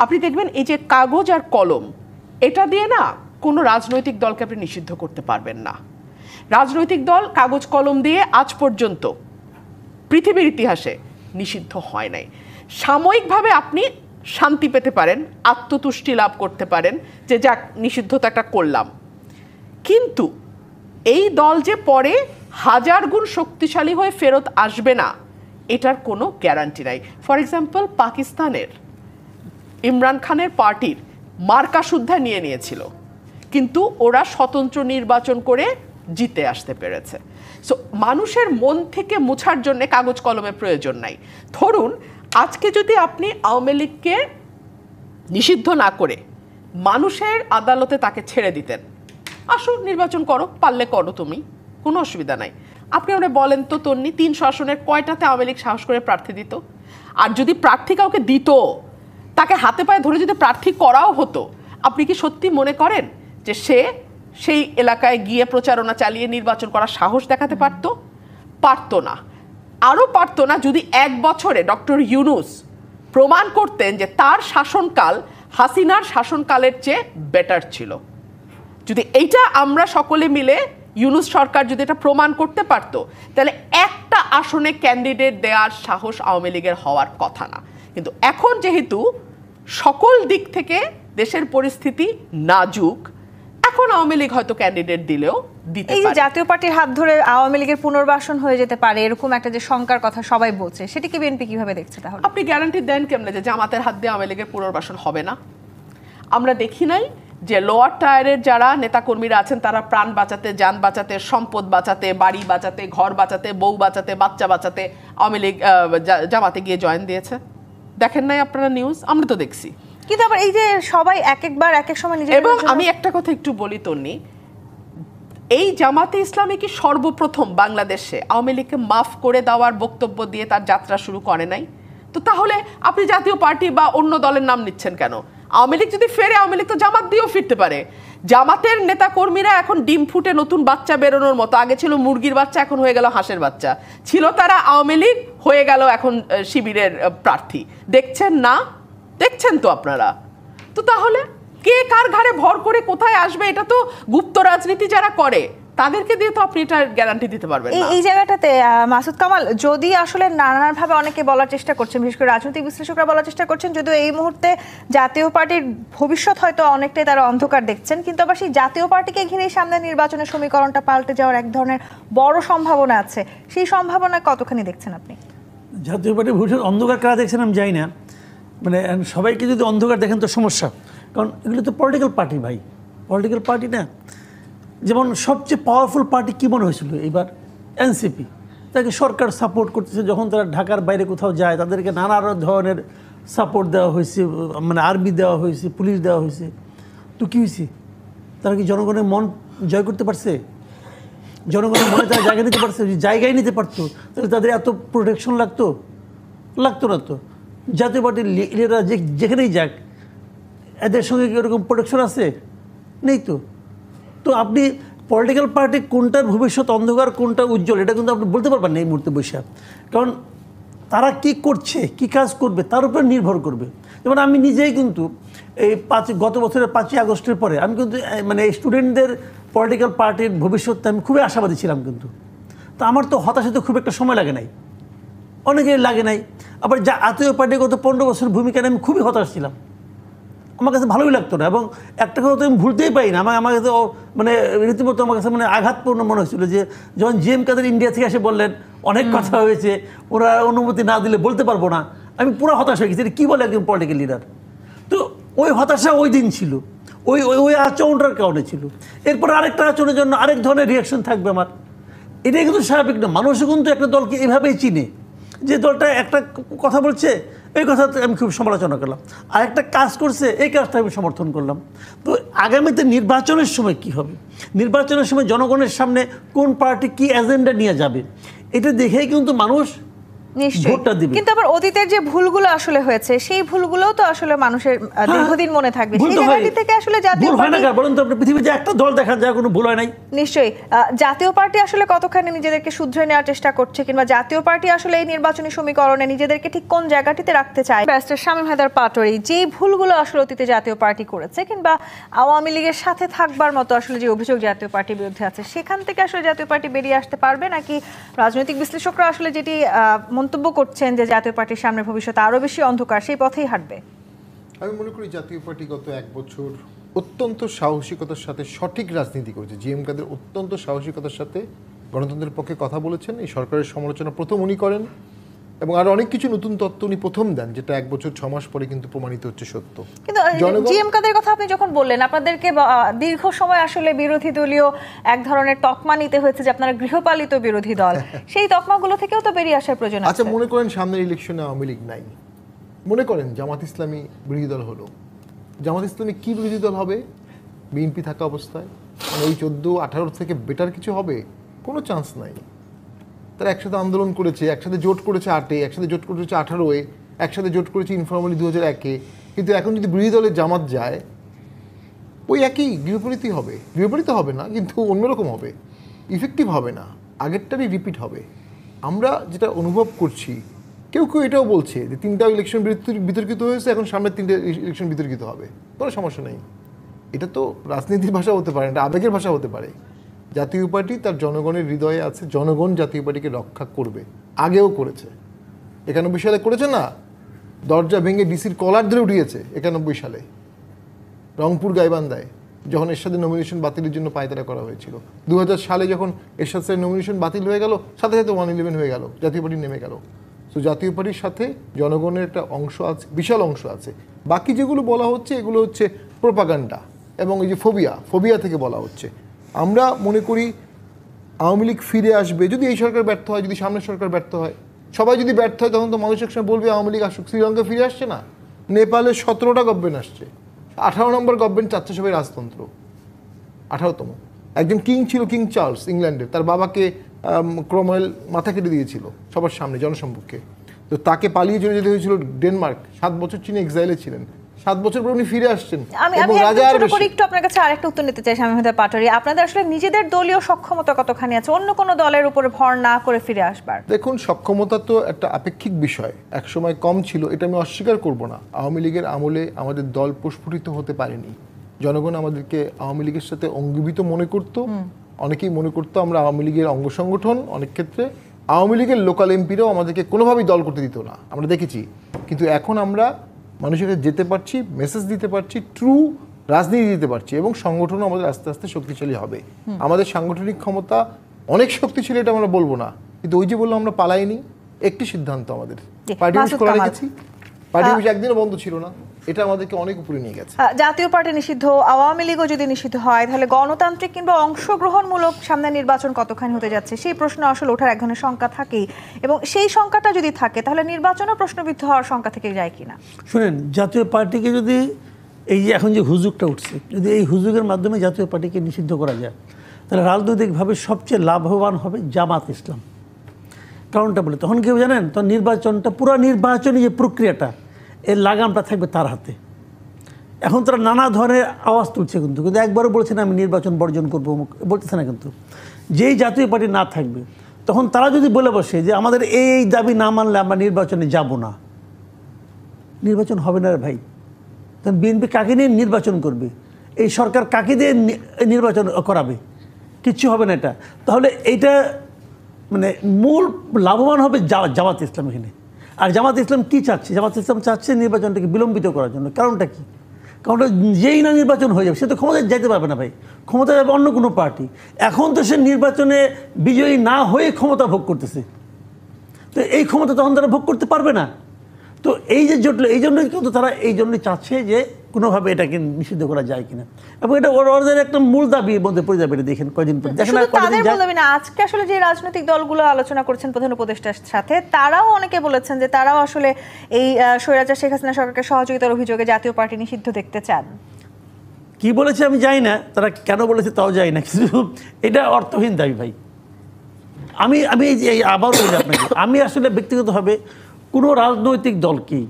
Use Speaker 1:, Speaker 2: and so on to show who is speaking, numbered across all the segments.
Speaker 1: আপনি দেখবেন এই যে কাগজ আর কলম, এটা দিয়ে না কোনো রাজনৈতিক দলকে আপনি নিষিদ্ধ করতে পারবেন না। রাজনৈতিক দল কাগজ কলম দিয়ে আজ পর্যন্ত পৃথিবীর ইতিহাসে নিষিদ্ধ হয় নাই। সাময়িকভাবে আপনি শান্তি পেতে পারেন, আত্মতুষ্টি লাভ করতে পারেন যে যাক নিষিদ্ধতা একটা করলাম, কিন্তু এই দল যে পরে হাজার গুণ শক্তিশালী হয়ে ফেরত আসবে না এটার কোনো গ্যারান্টি নাই। ফর এক্সাম্পল, পাকিস্তানের ইমরান খানের পার্টির মার্কা সুদ্ধা নিয়ে নিয়েছিল, কিন্তু ওরা স্বতন্ত্র নির্বাচন করে জিতে আসতে পেরেছে। সো মানুষের মন থেকে মোছার জন্য কাগজ কলমের প্রয়োজন নাই। ধরুন আজকে যদি আপনি আওয়ামী লীগকে নিষিদ্ধ না করে মানুষের আদালতে তাকে ছেড়ে দিতেন, আসো নির্বাচন করো, পারলে করো, তুমি কোনো অসুবিধা নাই। আপনি আমরা বলেন তো তন্নি, 300 আসনের কয়টাতে আওয়ামী লীগ সাহস করে প্রার্থী দিত? আর যদি প্রার্থী কাউকে দিত, তাকে হাতে পায়ে ধরে যদি প্রার্থী করাও হতো, আপনি কি সত্যি মনে করেন যে সে সেই এলাকায় গিয়ে প্রচারণা চালিয়ে নির্বাচন করার সাহস দেখাতে পারতো? পারতো না। আরও পারতো না যদি 1 বছরে ডক্টর ইউনূস প্রমাণ করতেন যে তার শাসনকাল হাসিনার শাসনকালের চেয়ে বেটার ছিল। যদি এইটা আমরা সকলে মিলে, ইউনূস সরকার যদি এটা প্রমাণ করতে পারতো, তাহলে একটা আসনে ক্যান্ডিডেট দেওয়ার সাহস আওয়ামী লীগের হওয়ার কথা না। কিন্তু এখন যেহেতু সকল দিক থেকে দেশের পরিস্থিতি নাজুক, এখন আওয়ামী লীগ হয়তো ক্যান্ডিডেট দিলেও দিতে পারে।
Speaker 2: এই যে জাতীয় পার্টির হাত ধরে আওয়ামী লীগের পুনর্বাসন হয়ে যেতে পারে, এরকম একটা যে শঙ্কার কথা সবাই বলছে, সেটা কি বিএনপি কিভাবে দেখছে? তাহলে
Speaker 1: আপনি গ্যারান্টি দেন কেমনে যে জামাতের হাত দিয়ে আওয়ামী লীগের পুনর্বাসন হবে না? আমরা দেখি নাই যে লোয়ার টায়ারের যারা নেতাকর্মীরা আছেন তারা প্রাণ বাঁচাতে, যান বাঁচাতে, সম্পদ বাঁচাতে, বাড়ি বাঁচাতে, ঘর বাঁচাতে, বউ বাঁচাতে, বাচ্চা বাঁচাতে আওয়ামী লীগ জামাতে গিয়ে জয়েন দিয়েছে? দেখেন নাই আপনারা নিউজ? আমরা তো দেখছি।
Speaker 2: কিন্তু আবার এই যে সবাই এক একবার এক এক সময় নিজেদের,
Speaker 1: এবং আমি একটা কথা একটু বলি তন্নি, এই জামাতে ইসলামী কি সর্বপ্রথম বাংলাদেশে আওয়ামী লীগকে মাফ করে দেওয়ার বক্তব্য দিয়ে তার যাত্রা শুরু করে নাই? তো তাহলে আপনি জাতীয় পার্টি বা অন্য দলের নাম নিচ্ছেন কেন? আওয়ামী লীগ যদি ফেরে, আওয়ামী লীগ তো জামাত দিয়েও ফিরতে পারে। জামাতের নেতা কর্মীরা এখন ডিম ফুটে নতুন বাচ্চা বেরোনোর মতো। আগে ছিল মুরগির বাচ্চা, এখন হয়ে গেল হাঁসের বাচ্চা। ছিল তারা আওয়ামী লীগ, হয়ে গেল এখন শিবিরের প্রার্থী। দেখছেন না? দেখছেন তো আপনারা। তো তাহলে কে কার ঘাড়ে ভর করে কোথায় আসবে, এটা তো গুপ্ত রাজনীতি যারা করে তাদেরকে দিয়ে তো আপনি এটা গ্যারান্টি দিতে পারবেন না।
Speaker 2: এই জায়গাটাতে মাসুদ কামাল, যদি আসলে নানানভাবে অনেকে বলার চেষ্টা করছেন, বিশেষ করে রাজনৈতিক বিশ্লেষকরা বলার চেষ্টা করছেন, যদিও এই মুহূর্তে জাতীয় পার্টির ভবিষ্যৎ হয়তো অনেকটাই তারা অন্ধকার দেখছেন, কিন্তু আবার সেই জাতীয় পার্টিকে ঘিরেই সামনে নির্বাচনের সমীকরণটা পাল্টে যাওয়ার এক ধরনের বড় সম্ভাবনা আছে। সেই সম্ভাবনা কতখানি দেখছেন আপনি?
Speaker 3: জাতীয় পার্টির ভবিষ্যৎ অন্ধকার কারা দেখছেন আমি জানি না। মানে সবাইকে যদি অন্ধকার দেখেন তো সমস্যা, কারণ এগুলো তো পলিটিক্যাল পার্টি ভাই, পলিটিক্যাল পার্টি না। যেমন সবচেয়ে পাওয়ারফুল পার্টি কী মনে হয়েছিল এবার? এনসিপি। তাকে সরকার সাপোর্ট করতেছে, যখন তারা ঢাকার বাইরে কোথাও যায় তাদেরকে নানা ধরনের সাপোর্ট দেওয়া হয়েছে, মানে আর্মি দেওয়া হয়েছে, পুলিশ দেওয়া হয়েছে। তো কী হয়েছে? তারা কি জনগণের মন জয় করতে পারছে? জনগণের মনে তারা জায়গা নিতে পারছে? জায়গায় নিতে পারতো তাহলে তাদের এত প্রোটেকশন লাগতো না তো। জাতীয় পার্টির লিডাররা যেখানেই যাক, এদের সঙ্গে কি ওরকম প্রোটেকশন আছে? নেই তো। তো আপনি পলিটিক্যাল পার্টি কোনটার ভবিষ্যৎ অন্ধকার, কোনটা উজ্জ্বল, এটা কিন্তু আপনি বলতে পারবেন না এই মুহূর্তে বসে। কারণ তারা কি করছে, কি কাজ করবে তার উপর নির্ভর করবে। যেমন আমি নিজেই কিন্তু এই গত বছরের 5ই আগস্টের পরে আমি কিন্তু মানে স্টুডেন্টদের পলিটিক্যাল পার্টির ভবিষ্যৎটা আমি খুবই আশাবাদী ছিলাম। কিন্তু তো আমার তো হতাশ হতে খুব একটা সময় লাগে নাই, অনেকেই লাগে নাই। আবার জাতীয় পার্টির গত 15 বছর ভূমিকা নিয়ে আমি খুবই হতাশ ছিলাম, আমার কাছে ভালোই লাগতো না। এবং একটা কথা তো আমি ভুলতেই পারি না, আমার কাছে মানে রীতিমতো আমার কাছে মানে আঘাতপূর্ণ মনে হয়েছিল যে যখন জিএম কাদের ইন্ডিয়া থেকে এসে বললেন অনেক কথা হয়েছে, ওরা অনুমতি না দিলে বলতে পারবো না, আমি পুরো হতাশ হয়ে গেছি। কী বলে একজন পলিটিক্যাল লিডার? তো ওই হতাশা ওই দিন ছিল, ওই আচরণটার কারণে ছিল। এরপর আরেকটা আচরণের জন্য আরেক ধরনের রিয়াকশন থাকবে আমার। এটাই কিন্তু স্বাভাবিক না। মানুষও কিন্তু একটা দলকে এভাবেই চিনে, যে দলটা একটা কথা বলছে এই কথা আমি খুব সমালোচনা করলাম, আর একটা কাজ করছে এই কাজটা আমি সমর্থন করলাম। তো আগামীতে নির্বাচনের সময় কি হবে, নির্বাচনের সময় জনগণের সামনে কোন পার্টি কি এজেন্ডা নিয়ে যাবে, এটা দেখেই কিন্তু মানুষ
Speaker 2: নিশ্চয়ই
Speaker 3: ভোটটা দিবে।
Speaker 2: কিন্তু আবার অতীতের যে ভুলগুলো আসলে হয়েছে সেই ভুলগুলোও তো আসলে মানুষের দীর্ঘদিন মনে থাকবে।
Speaker 3: ভুল
Speaker 2: সেই
Speaker 3: তো হয়।
Speaker 2: জায়গাটি থেকে আসলে জাতীয়
Speaker 3: ভুল হয় না
Speaker 2: পার্টি
Speaker 3: কার বলেন তো, আপনি পৃথিবীতে একটা দল দেখা যায় কোনো ভুল হয় নাই?
Speaker 2: নিশ্চয়ই জাতীয় পার্টি আসলে কতখানি নিজেদেরকে শুধরে নেওয়ার চেষ্টা করছে, কিংবা জাতীয় পার্টি আসলে এই নির্বাচনী সমীকরণে নিজেদেরকে ঠিক কোন জায়গাটিতে রাখতে চায়? ব্যারিস্টার শামীম হায়দার পাটোয়ারি, যে ভুলগুলো আসলে অতীতে জাতীয় পার্টি করেছে কিংবা আওয়ামী লীগের সাথে থাকবার মতো আসলে যে অভিযোগ জাতীয় পার্টির বিরুদ্ধে আছে, সেখান থেকে আসলে জাতীয় পার্টি বেরিয়ে আসতে পারবে, নাকি রাজনৈতিক বিশ্লেষকরা আসলে যেটি মন্তব্য করছেন যে জাতীয় পার্টির সামনে ভবিষ্যতে আরো বেশি অন্ধকার, সেই পথেই হাঁটবে?
Speaker 4: আমি মনে করি জাতীয় পার্টি গত 1 বছর অত্যন্ত সাহসিকতার সাথে সঠিক রাজনীতি করেছে। জিএম কাদের অত্যন্ত সাহসিকতার সাথে গণতন্ত্রের পক্ষে কথা বলেছেন। এই সরকারের সমালোচনা প্রথম উনি করেন এবং আরো অনেক কিছু নতুন তত্ত্ব উনি প্রথম দেন, যেটা 1 বছর 6 মাস পরে কিন্তু প্রমাণিত হচ্ছে সত্য।
Speaker 2: কিন্তু জিএম কাদের কথা আপনি যখন বললেন, আপনাদেরকে দীর্ঘ সময় আসলে বিরোধী দলীয় এক ধরনের তকমা নিতে হয়েছে যে আপনারা গৃহপালিত বিরোধী দল, সেই তকমাগুলো থেকেও তো বেরিয়ে আসার প্রয়োজন আছে।
Speaker 4: আচ্ছা, মনে করেন সামনের ইলেকশনে আওয়ামী লীগ নাই, মনে করেন জামাত ইসলামী বিরোধী দল হলো, জামাত ইসলামী কি বিরোধী দল হবে বিএনপি থাকা অবস্থায়? মানে ওই 14-18 থেকে বেটার কিছু হবে? কোনো চান্স নাই। তারা একসাথে আন্দোলন করেছে, একসাথে জোট করেছে 8-এ, একসাথে জোট করেছে 18-এ, একসাথে জোট করেছে ইনফরমালি 2001-এ। কিন্তু এখন যদি বিরোধী দলের জামাত যায়, ওই একই গৃহপালিতই হবে। গৃহপালিত হবে না, কিন্তু অন্যরকম হবে, ইফেক্টিভ হবে না, আগেরটারই রিপিট হবে। আমরা যেটা অনুভব করছি, কেউ কেউ এটাও বলছে যে 3টা ইলেকশন বিতর্কিত হয়েছে, এখন সামনের 3টে ইলেকশন বিতর্কিত হবে, কোনো সমস্যা নেই। এটা তো রাজনীতির ভাষা হতে পারে, এটা আবেগের ভাষা হতে পারে। জাতীয় পার্টি তার জনগণের হৃদয়ে আছে, জনগণ জাতীয় পার্টিকে রক্ষা করবে, আগেও করেছে। 91 সালে করেছে না, দরজা ভেঙে ডিসির কলার ধরে উঠিয়েছে 91 সালে রংপুর গাইবান্ধায়, যখন এরশাদের নমিনেশন বাতিলের জন্য পায়তারা করা হয়েছিল। 2000 সালে যখন এরশাদ স্যারের নমিনেশন বাতিল হয়ে গেল, সাথে সাথে 111 হয়ে গেল, জাতীয় পার্টি নেমে গেল। তো জাতীয় পার্টির সাথে জনগণের একটা অংশ আছে, বিশাল অংশ আছে। বাকি যেগুলো বলা হচ্ছে এগুলো হচ্ছে প্রোপাগান্ডা এবং এই যে ফোবিয়া থেকে বলা হচ্ছে। আমরা মনে করি আওয়ামী লীগ ফিরে আসবে যদি এই সরকার ব্যর্থ হয়, যদি সামনের সরকার ব্যর্থ হয়। সবাই যদি ব্যর্থ হয় তখন তো মানুষ একসময় বলবে আওয়ামী লীগ আসুক। শ্রীলঙ্কা ফিরে আসছে না, নেপালে 17টা গভর্নমেন্ট আসছে, 18 নম্বর গভর্নমেন্ট চাচ্ছে সবাই রাজতন্ত্র, 18তম। একজন কিং ছিল, কিং চার্লস ইংল্যান্ডের, তার বাবাকে ক্রমওয়েল মাথা কেটে দিয়েছিল সবার সামনে জনসম্মুখে। তো তাকে পালিয়ে চলে যেতে হয়েছিল ডেনমার্ক, 7 বছর চীনে এক্সাইলে ছিলেন, 7 বছর পর উনি ফিরে আসছেন।
Speaker 2: আমি একটু আপনার কাছে আরেকটা উত্তর নিতে চাই শামীম হায়দার পাটোয়ারি, আপনাদের আসলে নিজেদের দলীয় সক্ষমতা কতখানি আছে অন্য কোনো দলের উপরে ভর না করে ফিরে আসবার?
Speaker 4: দেখুন, সক্ষমতা তো একটা আপেক্ষিক বিষয়, এক সময় কম ছিল, এটা আমি অস্বীকার করব না। আওয়ামী লীগের আমলে আমাদের দল প্রস্ফুটিত হতে পারেনি, জনগণ আমাদেরকে আওয়ামী লীগের সাথে অঙ্গীভূত মনে করতো, অনেকেই মনে করতো আমরা আওয়ামী লীগের অঙ্গ সংগঠন। অনেক ক্ষেত্রে আওয়ামী লীগের লোকাল এমপিরাও আমাদেরকে কোনোভাবেই দল করতে দিত না, আমরা দেখেছি। কিন্তু এখন আমরা মানুষের কাছে যেতে পারছি, মেসেজ দিতে পারছি, ট্রু রাজনীতি দিতে পারছি, এবং সংগঠনও আমাদের আস্তে আস্তে শক্তিশালী হবে। আমাদের সাংগঠনিক ক্ষমতা অনেক শক্তিশালী, এটা আমরা বলবো না, কিন্তু ওই যে বললাম আমরা পালাইনি, একটি সিদ্ধান্ত আমাদের, পার্টি অফিস খোলা রেখেছি, পার্টি অফিস একদিনও বন্ধ ছিল না, এটা আমাদেরকে অনেক উপরে নিয়ে গেছে।
Speaker 2: জাতীয় পার্টি নিষিদ্ধ, আওয়ামী লীগও যদি নিষিদ্ধ হয়, তাহলে গণতান্ত্রিক কিংবা অংশগ্রহণমূলক সামনে নির্বাচন কতখানি হতে যাচ্ছে সেই প্রশ্ন আসলে ওঠার এক ধরনের শঙ্কা থাকেই, এবং সেই শঙ্কাটা যদি থাকে তাহলে নির্বাচনও প্রশ্নবিদ্ধ হওয়ার শঙ্কা থেকে যায় কিনা?
Speaker 3: শুনেন, জাতীয় পার্টিকে যদি এই যে এখন যে হুজুগটা উঠছে, যদি এই হুজুগের মাধ্যমে জাতীয় পার্টিকে নিষিদ্ধ করা যায়, তাহলে রাজনৈতিকভাবে সবচেয়ে লাভবান হবে জামাত ইসলাম। কারণটা বলে তখন কেউ জানেন, তখন নির্বাচনটা, পুরো নির্বাচনী যে প্রক্রিয়াটা, এর লাগামটা থাকবে তার হাতে। এখন তারা নানা ধরনের আওয়াজ তুলছে, কিন্তু একবারও বলছে না আমি নির্বাচন বর্জন করবো, বলতেছে না। কিন্তু যেই জাতীয় পার্টি না থাকবে, তখন তারা যদি বলে বসে যে আমাদের এই দাবি না মানলে আমরা নির্বাচনে যাব না, নির্বাচন হবে না রে ভাই। তখন বিএনপি কাকে নিয়ে নির্বাচন করবে? এই সরকার কাকে দিয়ে নির্বাচন করাবে? কিচ্ছু হবে না এটা। তাহলে এইটা মানে মূল লাভবান হবে জামাত ইসলাম এখানে। আর জামাত ইসলাম কি চাচ্ছে? জামাত ইসলাম চাচ্ছে নির্বাচনটাকে বিলম্বিত করার জন্য। কারণটা কি? কারণটা যেই না নির্বাচন হয়ে যাবে, সে তো ক্ষমতায় যেতে পারবে না ভাই, ক্ষমতা যাবে অন্য কোনো পার্টি। এখন তো সে নির্বাচনে বিজয়ী না হয়ে ক্ষমতা ভোগ করতেছে, তো এই ক্ষমতা তখন তারা ভোগ করতে পারবে না। তো এই যে জটল, এই জন্যই কিন্তু তারা এই জন্যই চাচ্ছে যে কোনোভাবে এটাকে নিষিদ্ধ করা যায় কিনা, এবং এটা ওদের একটা মূল দাবির মধ্যে পড়ে যাবে। দেখেন কয়দিন পর দেখেন
Speaker 2: আজকে আসলে যে রাজনৈতিক দলগুলো আলোচনা করছেন প্রধান উপদেষ্টার সাথে, তারাও অনেকে বলেছেন যে তারাও আসলে এই স্বৈরাচার শেখ হাসিনা সরকারকে সহযোগিতার অভিযোগে জাতীয় পার্টি নিষিদ্ধ দেখতে চান।
Speaker 3: কি বলেছে আমি জানি না, তারা কেন বলেছে তাও জানি না, কিন্তু এটা অর্থহীন দাবি ভাই। আমি আমি এই আবার বলি আপনাকে, আমি আসলে ব্যক্তিগতভাবে কোনো রাজনৈতিক দলকেই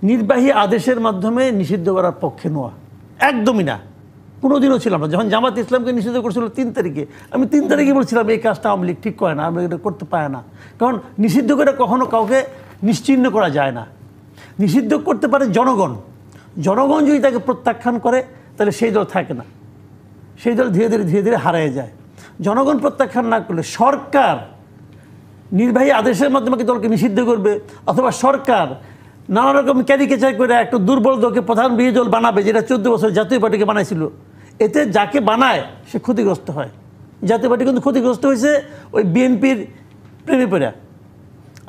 Speaker 3: নির্বাহী আদেশের মাধ্যমে নিষিদ্ধ করার পক্ষে নয়, একদমই না, কোনোদিনও ছিলাম না। যখন জামাত ইসলামকে নিষিদ্ধ করেছিল 3 তারিখে, আমি 3 তারিখে বলছিলাম এই কাজটা আওয়ামী লীগ ঠিক করে না, আমরা এটা করতে পারে না। কারণ নিষিদ্ধ করে কখনো কাউকে নিশ্চিহ্ন করা যায় না, নিষিদ্ধ করতে পারে জনগণ। জনগণ যদি তাকে প্রত্যাখ্যান করে তাহলে সেই দল থাকে না, সেই দল ধীরে ধীরে হারিয়ে যায়। জনগণ প্রত্যাখ্যান না করলে সরকার নির্বাহী আদেশের মাধ্যমে কি দলকে নিষিদ্ধ করবে, অথবা সরকার নানা রকম ক্যারিকেচার করে একটা দুর্বল দলকে প্রধান বিরোধী দল বানাবে, যেটা 14 বছর জাতীয় পার্টিকে বানাইছিল। এতে যাকে বানায় সে ক্ষতিগ্রস্ত হয়। জাতীয় পার্টি কিন্তু ক্ষতিগ্রস্ত হয়েছে ওই বিএনপির প্রেমে পড়ে।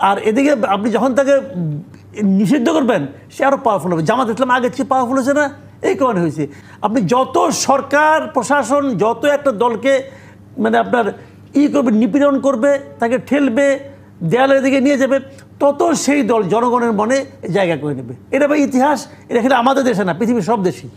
Speaker 3: আর এদিকে আপনি যখন তাকে নিষিদ্ধ করবেন সে আরও পাওয়ারফুল হবে। জামাত ইসলাম আগের চেয়ে পাওয়ারফুল হয়েছে না, এই কারণে হয়েছে। আপনি যত সরকার প্রশাসন যত একটা দলকে মানে আপনার করবে, নিপীড়ন করবে, তাকে ঠেলবে, দেয়ালের দিকে নিয়ে যাবে, তত সেই দল জনগণের মনে জায়গা করে নেবে। এটা ভাই ইতিহাস, এটা খেলে আমাদের দেশে না, পৃথিবীর সব দেশই।